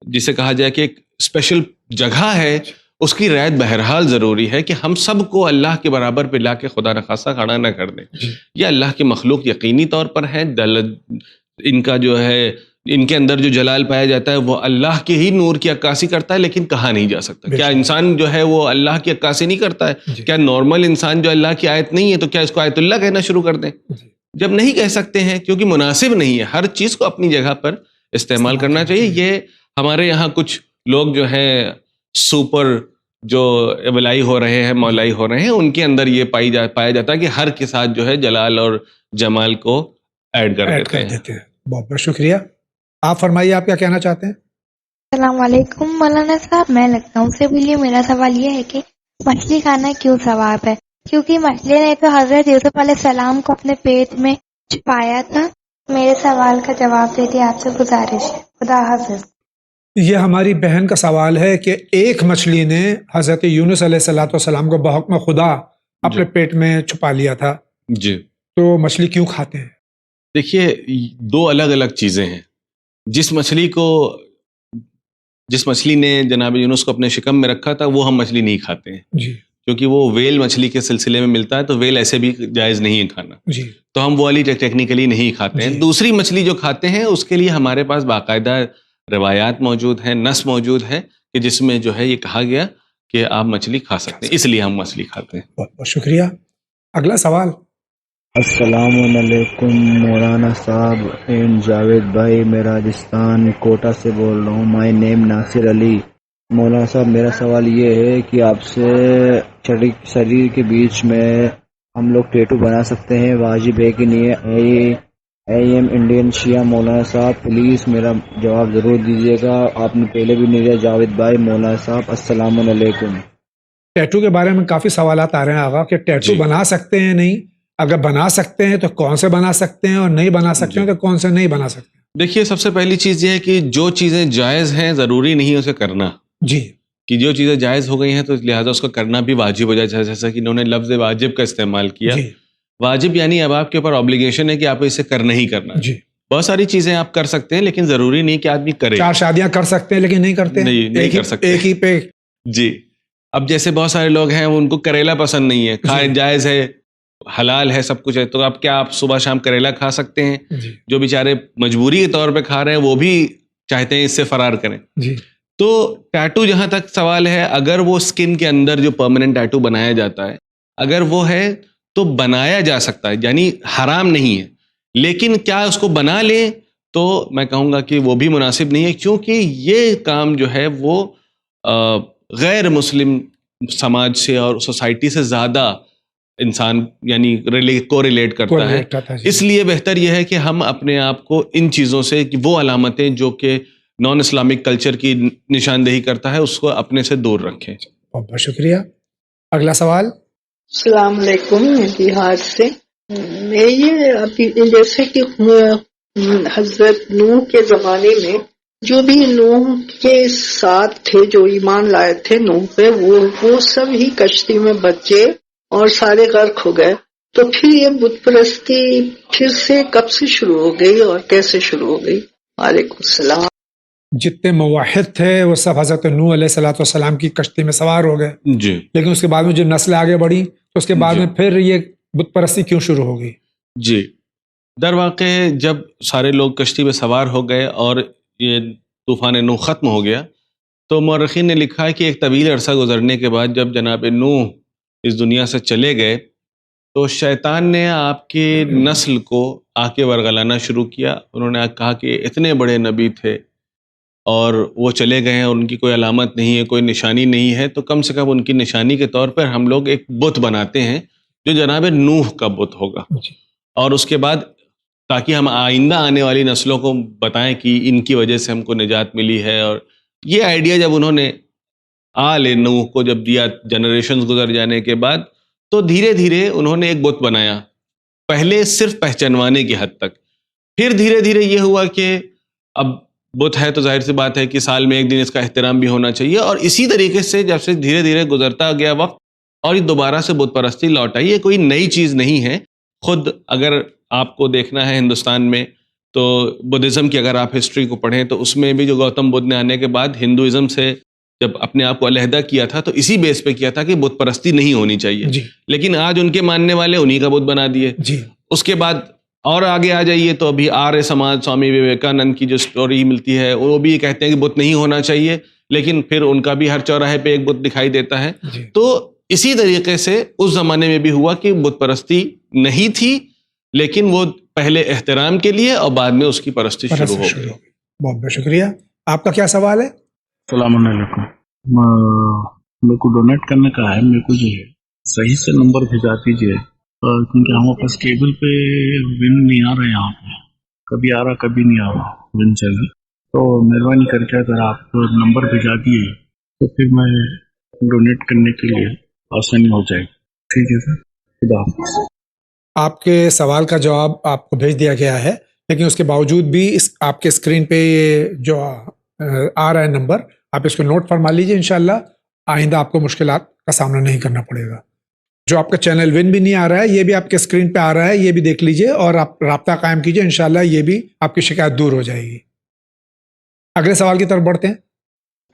جسے کہا جائے کہ ایک اسپیشل جگہ ہے، اس کی رعایت بہرحال ضروری ہے کہ ہم سب کو اللہ کے برابر پہ لا کے خدا نخواستہ کھڑا نہ کر دیں. یہ اللہ کی مخلوق یقینی طور پر ہے، ان کا جو ہے ان کے اندر جو جلال پایا جاتا ہے وہ اللہ کے ہی نور کی عکاسی کرتا ہے، لیکن کہا نہیں جا سکتا. کیا انسان جو ہے وہ اللہ کی عکاسی نہیں کرتا ہے؟ کیا نارمل انسان جو اللہ کی آیت نہیں ہے تو کیا اس کو آیت اللہ کہنا شروع کر دیں؟ جب نہیں کہہ سکتے ہیں کیونکہ مناسب نہیں ہے. ہر چیز کو اپنی جگہ پر استعمال کرنا چاہیے. یہ ہمارے یہاں کچھ لوگ جو ہیں سپر جو ولائی ہو رہے ہیں، مولائی ہو رہے ہیں، ان کے اندر یہ پایا جاتا ہے کہ ہر کے ساتھ جو ہے جلال اور جمال کو ایڈ کر دیتے ہیں. بہت بہت شکریہ. آپ فرمائیے، آپ کیا کہنا چاہتے ہیں؟ السلام علیکم مولانا صاحب، میں لکھنؤ سے بولی. میرا سوال یہ ہے کہ مچھلی کھانا کیوں ثواب ہے؟ کیونکہ مچھلی نے تو حضرت یوسف علیہ السلام کو اپنے پیٹ میں چھپایا تھا. میرے سوال کا جواب دیتی آپ سے گزارش ہے. خدا حافظ. یہ ہماری بہن کا سوال ہے کہ ایک مچھلی نے حضرت یونس علیہ السلام کو بحکم خدا اپنے پیٹ میں چھپا لیا تھا. جی، تو مچھلی کیوں کھاتے ہیں؟ دیکھیے، دو الگ الگ چیزیں ہیں. جس مچھلی نے جناب یونس کو اپنے شکم میں رکھا تھا وہ ہم مچھلی نہیں کھاتے ہیں، کیونکہ وہ ویل مچھلی کے سلسلے میں ملتا ہے، تو ویل ایسے بھی جائز نہیں ہے کھانا. تو ہم وہ والی ٹیکنیکلی نہیں کھاتے ہیں. دوسری مچھلی جو کھاتے ہیں اس کے لیے ہمارے پاس باقاعدہ روایات موجود ہیں، نص موجود ہے کہ جس میں جو ہے یہ کہا گیا کہ آپ مچھلی کھا سکتے ہیں، اس لیے ہم مچھلی کھاتے ہیں. بہت بہت شکریہ. اگلا سوال. السلام علیکم مولانا صاحب، جاوید بھائی، میں راجستھان کوٹا سے بول رہا ہوں. مائی نیم ناصر علی. مولانا صاحب، میرا سوال یہ ہے کہ آپ سے شریر کے بیچ میں ہم لوگ ٹیٹو بنا سکتے ہیں، واجب ہے کہ نہیں؟ ائی ایم انڈین شیعہ. مولانا صاحب پلیز میرا جواب ضرور دیجیے گا. آپ نے پہلے بھی نہیں دیا. جاوید بھائی. مولانا صاحب السلام علیکم. ٹیٹو کے بارے میں کافی سوالات آ رہے ہیں آغا کہ ٹیٹو بنا سکتے ہیں نہیں؟ اگر بنا سکتے ہیں تو کون سے بنا سکتے ہیں، اور نہیں بنا سکتے ہیں تو کون سے نہیں بنا سکتے ہیں؟ دیکھیے، سب سے پہلی چیز یہ ہے کہ جو چیزیں جائز ہیں ضروری نہیں اسے کرنا. کہ جو چیزیں جائز ہو گئی ہیں تو لہٰذا اس کو کرنا بھی واجب ہو جائے. جیسا کہ انہوں نے لفظ واجب کا استعمال کیا. واجب یعنی اب آپ کے اوپر آبلیگیشن ہے کہ آپ اسے کرنا ہی کرنا. بہت ساری چیزیں آپ کر سکتے ہیں لیکن ضروری نہیں کہ آدمی کرے. 4 شادیاں کر سکتے ہیں لیکن نہیں کرتے. نہیں کر سکتے ایک ہی پہ. جی. اب جیسے بہت سارے لوگ ہیں ان کو کریلا پسند نہیں ہے، کھائیں، جائز ہے، حلال ہے، سب کچھ ہے، تو اب کیا آپ صبح شام کریلا کھا سکتے ہیں؟ جو بیچارے مجبوری کے طور پہ کھا رہے ہیں وہ بھی چاہتے ہیں اس سے فرار کریں. تو ٹیٹو جہاں تک سوال ہے، اگر وہ اسکن کے اندر جو پرماننٹ ٹیٹو بنایا جاتا ہے اگر وہ ہے تو بنایا جا سکتا ہے، یعنی حرام نہیں ہے. لیکن کیا اس کو بنا لیں تو میں کہوں گا کہ وہ بھی مناسب نہیں ہے، کیونکہ یہ کام جو ہے وہ غیر مسلم سماج سے اور سوسائٹی سے زیادہ انسان یعنی کو ریلیٹ کرتا ہے. اس لیے بہتر یہ ہے کہ ہم اپنے آپ کو ان چیزوں سے، وہ علامتیں جو کہ نان اسلامک کلچر کی نشاندہی کرتا ہے، اس کو اپنے سے دور رکھیں. بہت بہت شکریہ. اگلا سوال. السلام علیکم. میں بہار سے. میں یہ ابھی جیسے کہ حضرت نوح کے زمانے میں جو بھی نوح کے ساتھ تھے، جو ایمان لائے تھے نوح پہ، وہ سب ہی کشتی میں بچے اور سارے غرق ہو گئے. تو پھر یہ بت پرستی پھر سے کب سے شروع ہو گئی اور کیسے شروع ہو گئی؟ وعلیکم السلام. جتنے موحد تھے وہ سب حضرت نوح علیہ السلام کی کشتی میں سوار ہو گئے. لیکن اس کے بعد میں جب نسل آگے بڑھی تو اس کے بعد میں پھر یہ بت پرستی کیوں شروع ہو گئی؟ جی، در واقع جب سارے لوگ کشتی میں سوار ہو گئے اور یہ طوفان نوح ختم ہو گیا تو مورخین نے لکھا ہے کہ ایک طویل عرصہ گزرنے کے بعد جب جناب نوح اس دنیا سے چلے گئے تو شیطان نے آپ کی نسل کو آ کے ورگلانا شروع کیا. انہوں نے کہا کہ اتنے بڑے نبی تھے اور وہ چلے گئے ہیں، ان کی کوئی علامت نہیں ہے، کوئی نشانی نہیں ہے، تو کم سے کم ان کی نشانی کے طور پر ہم لوگ ایک بت بناتے ہیں جو جناب نوح کا بت ہوگا. اور اس کے بعد تاکہ ہم آئندہ آنے والی نسلوں کو بتائیں کہ ان کی وجہ سے ہم کو نجات ملی ہے. اور یہ آئیڈیا جب انہوں نے آل نوح کو جب دیا جنریشنز گزر جانے کے بعد، تو دھیرے دھیرے انہوں نے ایک بت بنایا، پہلے صرف پہچانوانے کی حد تک. پھر دھیرے دھیرے یہ ہوا کہ اب بت ہے تو ظاہر سی بات ہے کہ سال میں ایک دن اس کا احترام بھی ہونا چاہیے. اور اسی طریقے سے جب سے دھیرے دھیرے گزرتا گیا وقت اور یہ دوبارہ سے بت پرستی لوٹ آئی. یہ کوئی نئی چیز نہیں ہے. خود اگر آپ کو دیکھنا ہے ہندوستان میں تو بدھزم کی اگر آپ ہسٹری کو پڑھیں تو اس میں بھی جو گوتم بدھ نے آنے کے بعد ہندوازم سے جب اپنے آپ کو علیحدہ کیا تھا تو اسی بیس پہ کیا تھا کہ بت پرستی نہیں ہونی چاہیے. لیکن آج ان کے ماننے والے انہی کا بت بنا دیے. اس کے بعد اور آگے آ جائیے تو ابھی آریہ سماج سوامی وویکانند کی جو سٹوری ملتی ہے وہ بھی کہتے ہیں کہ بت نہیں ہونا چاہیے، لیکن پھر ان کا بھی ہر چوراہے پہ ایک بت دکھائی دیتا ہے. تو اسی طریقے سے اس زمانے میں بھی ہوا کہ بت پرستی نہیں تھی، لیکن وہ پہلے احترام کے لیے اور بعد میں اس کی پرستی شروع ہو گئی. بہت بہت شکریہ. آپ کا کیا سوال ہے؟ السلام علیکم. میرے کو ڈونیٹ کرنے کا ہے، میرے کو جو ہے صحیح سے نمبر بھیجا دیجیے کیونکہ ہمارے پاس کیبل پہ ون نہیں آ رہا ہے، یہاں پہ کبھی آ رہا کبھی نہیں آ رہا ون چینل. تو مہربانی کر کے اگر آپ نمبر بھیجا دیے تو پھر میں ڈونیٹ کرنے کے لیے آسانی ہو جائے گی. ٹھیک ہے سر، خدا حافظ. آپ کے سوال کا جواب آپ کو بھیج دیا گیا ہے، لیکن اس کے باوجود بھی آپ کے اسکرین پہ یہ جو آ رہا ہے نمبر، آپ اس کو نوٹ فرما لیجئے. انشاءاللہ آئندہ آپ کو مشکلات کا سامنا نہیں کرنا پڑے گا. جو آپ کا چینل ون بھی نہیں آ رہا ہے یہ بھی آپ کے اسکرین پہ آ رہا ہے، یہ بھی دیکھ لیجئے اور آپ رابطہ قائم کیجئے. انشاءاللہ یہ بھی آپ کی شکایت دور ہو جائے گی. اگلے سوال کی طرف بڑھتے ہیں.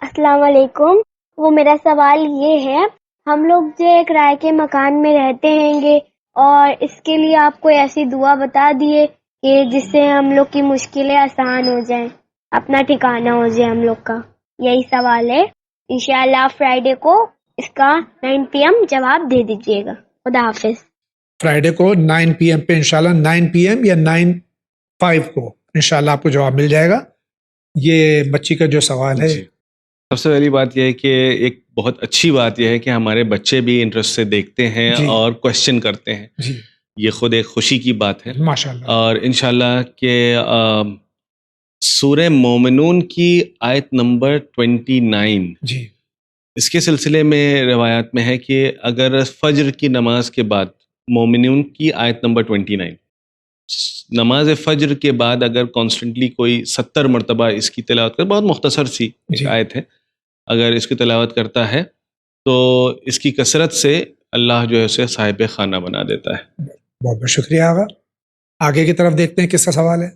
السلام علیکم. وہ میرا سوال یہ ہے، ہم لوگ جو ایک کرائے کے مکان میں رہتے ہیں گے اور اس کے لیے آپ کوئی ایسی دعا بتا دیے کہ جس سے ہم لوگ کی مشکلیں آسان ہو جائیں، اپنا ٹھکانہ ہو جائے ہم لوگ کا. یہی سوال ہے. انشاءاللہ فرائیڈے کو اس کا 9 PM جواب دے دیجیے گا. خدا حافظ. فرائیڈے کو 9 PM پہ انشاءاللہ 9 PM یا 9:05 کو انشاءاللہ آپ کو جواب مل جائے گا. یہ بچی کا جو سوال ہے، سب سے پہلی بات یہ ہے کہ ایک بہت اچھی بات یہ ہے کہ ہمارے بچے بھی انٹرسٹ سے دیکھتے ہیں اور کوشچن کرتے ہیں. یہ خود ایک خوشی کی بات ہے ماشاءاللہ. اور انشاءاللہ کہ سورہ مومنون کی آیت نمبر 29 اس کے سلسلے میں روایات میں ہے کہ اگر فجر کی نماز کے بعد مومنون کی آیت نمبر 29 نماز فجر کے بعد اگر کانسٹنٹلی کوئی 70 مرتبہ اس کی تلاوت کرے، بہت مختصر سی ایک آیت ہے، اگر اس کی تلاوت کرتا ہے تو اس کی کثرت سے اللہ جو ہے اسے صاحب خانہ بنا دیتا ہے. بہت بہت شکریہ. آگا آگے کی طرف دیکھتے ہیں کس کا سوال ہے.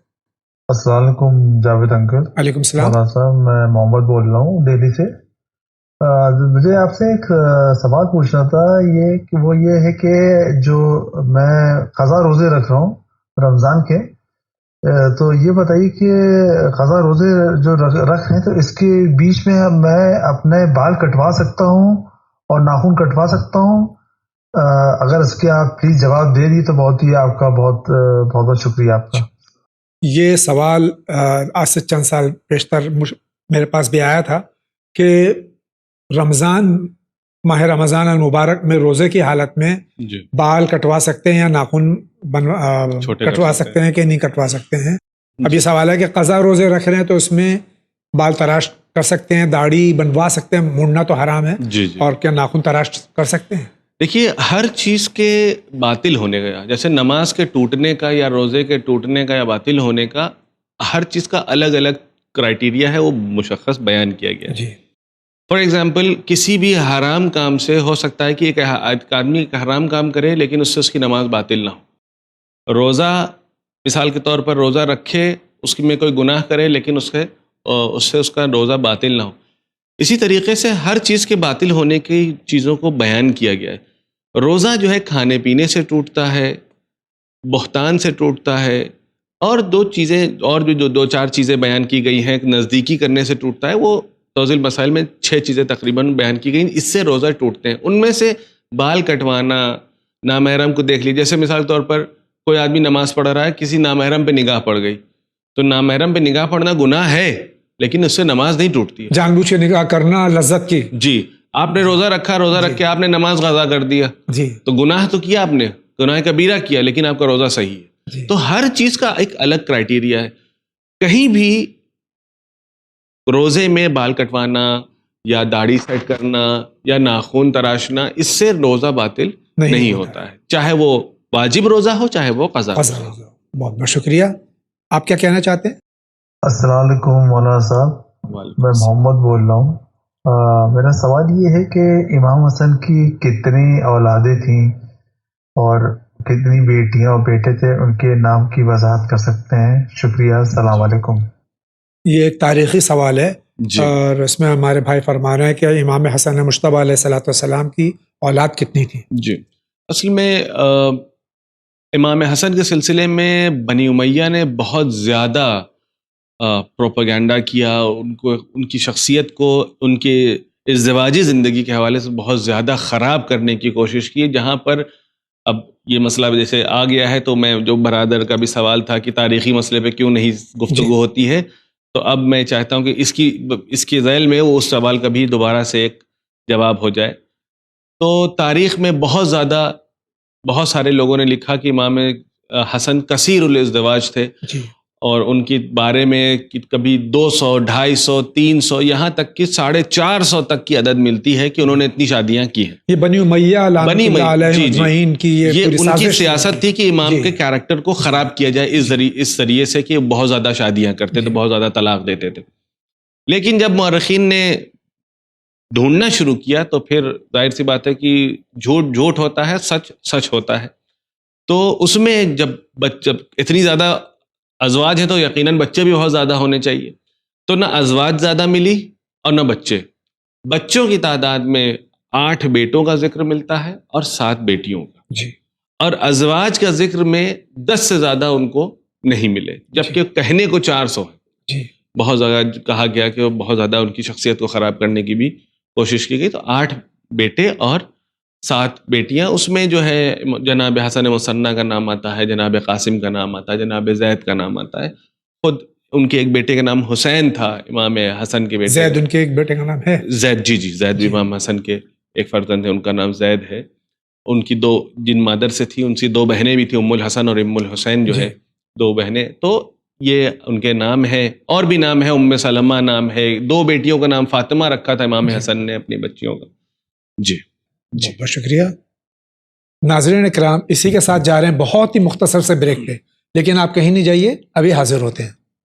السلام علیکم جاوید انکل. علیکم السلام. مولانا صاحب میں محمد بول رہا ہوں دہلی سے. مجھے آپ سے ایک سوال پوچھنا تھا، یہ ہے کہ جو میں قضا روزے رکھ رہا ہوں رمضان کے، تو یہ بتائیے کہ قضا روزے جو رکھ رہے ہیں تو اس کے بیچ میں میں اپنے بال کٹوا سکتا ہوں اور ناخن کٹوا سکتا ہوں؟ اگر اس کے آپ پلیز جواب دے دیے تو بہت ہی آپ کا بہت بہت شکریہ آپ کا. یہ سوال آج سے چند سال پیشتر میرے پاس بھی آیا تھا کہ ماہ رمضان المبارک میں روزے کی حالت میں بال کٹوا سکتے ہیں یا ناخن کٹوا سکتے ہیں کہ نہیں کٹوا سکتے ہیں. اب یہ سوال ہے کہ قضا روزے رکھ رہے ہیں تو اس میں بال تراش کر سکتے ہیں، داڑھی بنوا سکتے ہیں، مونڈنا تو حرام ہے، اور کیا ناخن تراش کر سکتے ہیں؟ دیکھیے ہر چیز کے باطل ہونے کا، جیسے نماز کے ٹوٹنے کا یا روزے کے ٹوٹنے کا یا باطل ہونے کا، ہر چیز کا الگ الگ کرائٹیریا ہے، وہ مشخص بیان کیا گیا. فار ایگزامپل کسی بھی حرام کام سے ہو سکتا ہے کہ ایک آدمی ایک حرام کام کرے لیکن اس سے اس کی نماز باطل نہ ہو. روزہ مثال کے طور پر روزہ رکھے، اس میں کوئی گناہ کرے لیکن اس سے اس کا روزہ باطل نہ ہو. اسی طریقے سے ہر چیز کے باطل ہونے کی چیزوں کو بیان کیا گیا ہے. روزہ جو ہے کھانے پینے سے ٹوٹتا ہے، بہتان سے ٹوٹتا ہے، اور دو چار چیزیں بیان کی گئی ہیں. نزدیکی کرنے سے ٹوٹتا ہے، وہ توضیح المسائل میں 6 چیزیں تقریباً بیان کی گئی، اس سے روزہ ٹوٹتے ہیں. ان میں سے بال کٹوانا، نامحرم کو دیکھ لی، جیسے مثال طور پر کوئی آدمی نماز پڑھ رہا ہے، کسی نامحرم پہ نگاہ پڑ گئی، تو نامحرم پہ نگاہ پڑنا گناہ ہے لیکن اس سے نماز نہیں ٹوٹتی ہے. جان بوجھ کے نگاہ کرنا لذت کی. جی، آپ نے روزہ رکھا، روزہ رکھ کے آپ نے نماز قضا کر دیا، جی تو گناہ تو کیا آپ نے، گناہ کبیرہ کیا، لیکن آپ کا روزہ صحیح ہے. جی. تو ہر چیز کا ایک الگ کرائٹیریا ہے. کہیں بھی روزے میں بال کٹوانا یا داڑھی سیٹ کرنا یا ناخن تراشنا، اس سے روزہ باطل نہیں ہوتا ہے، چاہے وہ واجب روزہ ہو چاہے وہ قضا روزہ ہو. بہت بہت شکریہ. آپ کیا کہنا چاہتے ہیں؟ السلام علیکم مولانا صاحب، میں محمد بول رہا ہوں. میرا سوال یہ ہے کہ امام حسن کی کتنی اولادیں تھیں اور کتنی بیٹیاں اور بیٹے تھے، ان کے نام کی وضاحت کر سکتے ہیں؟ شکریہ، السلام علیکم. یہ ایک تاریخی سوال ہے جی. اور اس میں ہمارے بھائی فرما رہے ہیں کہ امام حسن مجتبیٰ علیہ الصلوۃ والسلام کی اولاد کتنی تھی؟ جی، اصل میں امام حسن کے سلسلے میں بنی امیہ نے بہت زیادہ پروپیگنڈا کیا، ان کی شخصیت کو ان کے ازدواجی زندگی کے حوالے سے بہت زیادہ خراب کرنے کی کوشش کی. جہاں پر اب یہ مسئلہ جیسے آ گیا ہے، تو میں جو برادر کا بھی سوال تھا کہ تاریخی مسئلے پہ کیوں نہیں گفتگو ہوتی ہے، تو اب میں چاہتا ہوں کہ اس کی ذیل میں اس سوال کا بھی دوبارہ سے ایک جواب ہو جائے. تو تاریخ میں بہت سارے لوگوں نے لکھا کہ امام حسن کثیر الازدواج تھے، اور ان کے بارے میں کبھی 200 250 300 یہاں تک کہ 450 تک کی عدد ملتی ہے کہ انہوں نے اتنی شادیاں کی ہیں. یہ بنی امیہ مجمعین کی یہ ان کی سیاست تھی کہ امام کے کیریکٹر کو خراب کیا جائے اس ذریعے سے کہ بہت زیادہ شادیاں کرتے تھے، بہت زیادہ طلاق دیتے تھے. لیکن جب مورخین نے ڈھونڈنا شروع کیا تو پھر ظاہر سی بات ہے کہ جھوٹ ہوتا ہے، سچ ہوتا ہے. تو اس میں جب اتنی زیادہ ازواج ہے تو یقیناً بچے بھی بہت زیادہ ہونے چاہیے. تو نہ ازواج زیادہ ملی اور نہ بچے. بچوں کی تعداد میں 8 بیٹوں کا ذکر ملتا ہے اور 7 بیٹیوں کا. جی. اور ازواج کا ذکر میں 10 سے زیادہ ان کو نہیں ملے، جبکہ کہنے کو 400 ہے. جی. بہت زیادہ کہا گیا کہ وہ بہت زیادہ ان کی شخصیت کو خراب کرنے کی بھی کوشش کی گئی. تو 8 بیٹے اور 7 بیٹیاں. اس میں جو ہے جناب حسن مثنیٰ کا نام آتا ہے، جناب قاسم کا نام آتا ہے، جناب زید کا نام آتا ہے. خود ان کے ایک بیٹے کا نام حسین تھا، امام حسن کے بیٹے. زید ان کے ایک بیٹے کا نام ہے؟ زید. جی زید امام حسن کے ایک فرزند ہے، ان کا نام زید ہے. ان کی 2 جن مادر سے تھی، ان سے 2 بہنیں بھی تھیں، ام الحسن اور ام الحسین جو ہے 2 بہنیں. تو یہ ان کے نام ہے. اور بھی نام ہے، ام سلمہ نام ہے. 2 بیٹیوں کا نام فاطمہ رکھا تھا امام حسن نے اپنی بچیوں کا. جی. بہت شکریہ. ناظرین کرام، اسی کے ساتھ جا رہے ہیں بہت ہی مختصر سے بریک پہ، لیکن آپ کہیں نہیں جائیے، ابھی حاضر ہوتے ہیں.